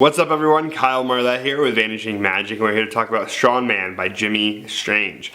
What's up everyone, Kyle Marlett here with Vanishing Magic, and we're here to talk about Strongman by Jimmy Strange.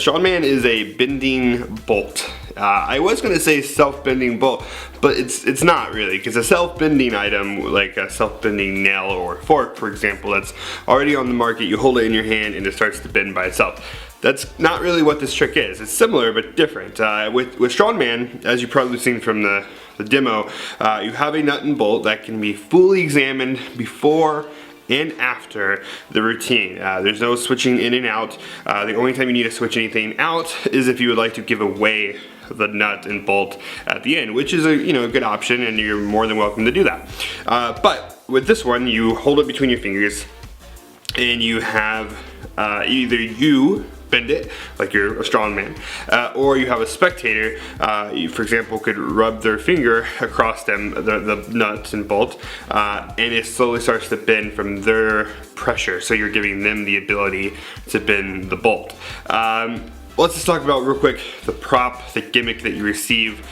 Strongman is a bending bolt. I was going to say self-bending bolt, but it's not really, because a self-bending item, like a self-bending nail or fork, for example, that's already on the market, you hold it in your hand and it starts to bend by itself. That's not really what this trick is. It's similar but different. With Strongman, as you've probably seen from the demo, you have a nut and bolt that can be fully examined before and after the routine. There's no switching in and out. The only time you need to switch anything out is if you would like to give away the nut and bolt at the end, which is a good option, and you're more than welcome to do that. But with this one, you hold it between your fingers, and you have either you bend it like you're a strongman, or you have a spectator. You, for example, could rub their finger across them, the nuts and bolt, and it slowly starts to bend from their pressure. So you're giving them the ability to bend the bolt. Let's just talk about real quick the prop, the gimmick that you receive.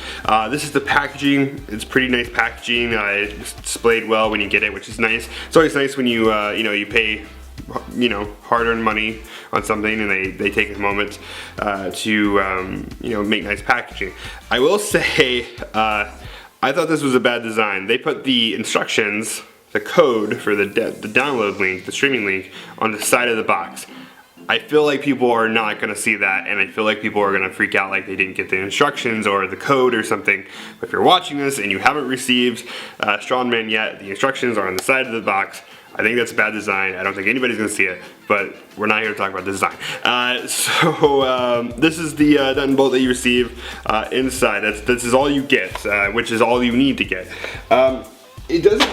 This is the packaging. It's pretty nice packaging. It's displayed well when you get it, which is nice. It's always nice when you you pay hard-earned money on something and they take a moment to make nice packaging. I will say I thought this was a bad design. They put the instructions, the code for the download link, the streaming link, on the side of the box. I feel like people are not going to see that, and I feel like people are going to freak out like they didn't get the instructions or the code or something. But if you're watching this and you haven't received Strongman yet, the instructions are on the side of the box. I think that's a bad design. I don't think anybody's going to see it, but we're not here to talk about the design. This is the nut and bolt that you receive inside. This is all you get, which is all you need to get. It doesn't,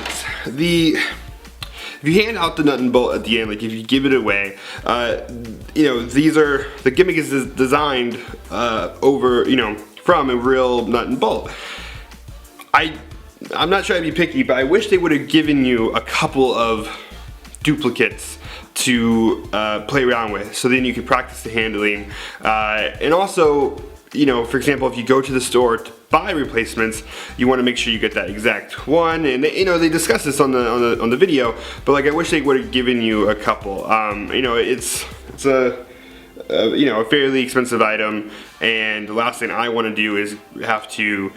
if you hand out the nut and bolt at the end, like if you give it away, the gimmick is designed from a real nut and bolt. I'm not trying to be picky, but I wish they would have given you a couple of duplicates to play around with, so then you can practice the handling. And also, for example, if you go to the store to buy replacements, you want to make sure you get that exact one. And they discuss this on the video, but like I wish they would have given you a couple. It's a fairly expensive item, and the last thing I want to do is have to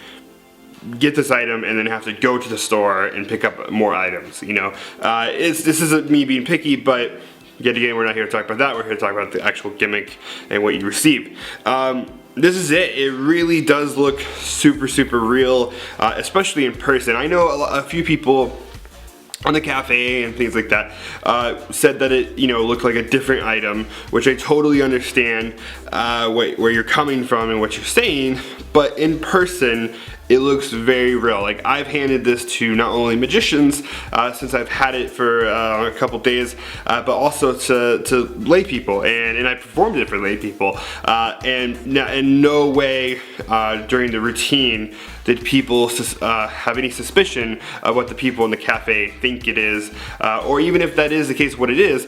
get this item and then have to go to the store and pick up more items. This isn't me being picky, but yet again, we're not here to talk about that. We're here to talk about the actual gimmick and what you receive. This is it. It really does look super real, especially in person. I know a few people on the cafe and things like that said that it looked like a different item, which I totally understand where you're coming from and what you're saying, but in person it looks very real. Like, I've handed this to not only magicians since I've had it for a couple days, but also to lay people, and I performed it for lay people, and in no way during the routine did people have any suspicion of what the people in the cafe think it is, or even if that is the case, what it is,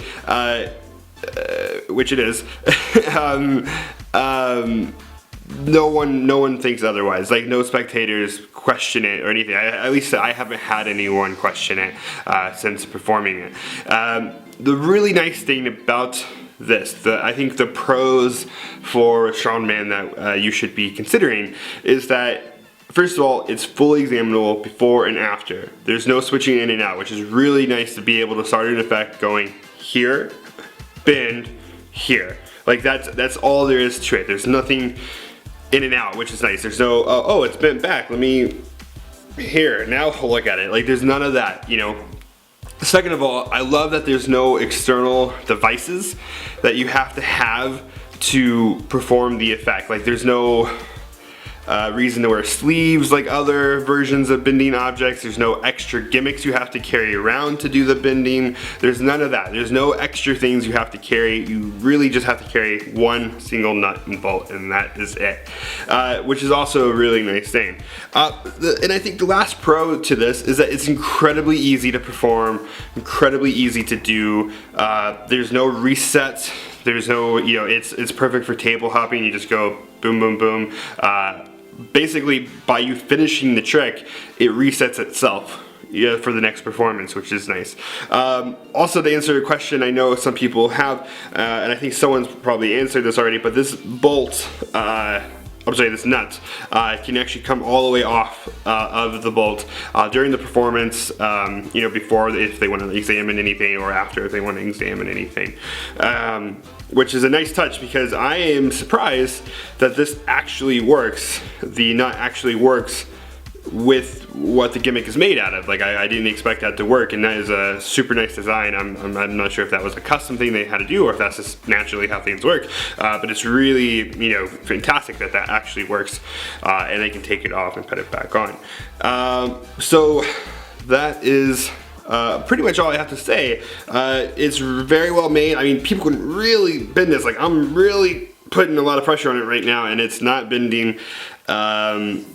which it is. No one thinks otherwise. Like, no spectators question it or anything. At least I haven't had anyone question it since performing it. The really nice thing about this, I think the pros for Strongman that you should be considering is that, first of all, it's fully examinable before and after. There's no switching in and out, which is really nice to be able to start an effect going here, bend, here. Like, that's all there is to it. There's nothing in and out, which is nice. There's no, oh, it's bent back, let me, here, now look at it. Like, there's none of that, Second of all, I love that there's no external devices that you have to perform the effect. Like, there's no reason to wear sleeves like other versions of bending objects. There's no extra gimmicks you have to carry around to do the bending. There's none of that. There's no extra things you have to carry. You really just have to carry one single nut and bolt, and that is it, which is also a really nice thing. And I think the last pro to this is that it's incredibly easy to perform, incredibly easy to do. There's no resets. There's no, you know, it's perfect for table hopping. You just go boom, boom, boom. Basically, by you finishing the trick, it resets itself, yeah, for the next performance, which is nice. Also, to answer a question I know some people have, and I think someone's probably answered this already, but this bolt, I'm sorry, this nut can actually come all the way off of the bolt during the performance, you know, before, if they want to examine anything, or after if they want to examine anything. Which is a nice touch, because I am surprised that this actually works. The nut actually works with what the gimmick is made out of. Like, I didn't expect that to work, and that is a super nice design. I'm not sure if that was a custom thing they had to do, or if that's just naturally how things work, but it's really, you know, fantastic that that actually works, and they can take it off and put it back on. So that is pretty much all I have to say. It's very well made. I mean, people can really bend this. Like, I'm really putting a lot of pressure on it right now, and it's not bending.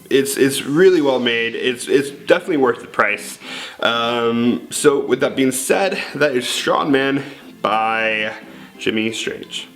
It's really well made. It's definitely worth the price. So with that being said, that is Strongman by Jimmy Strange.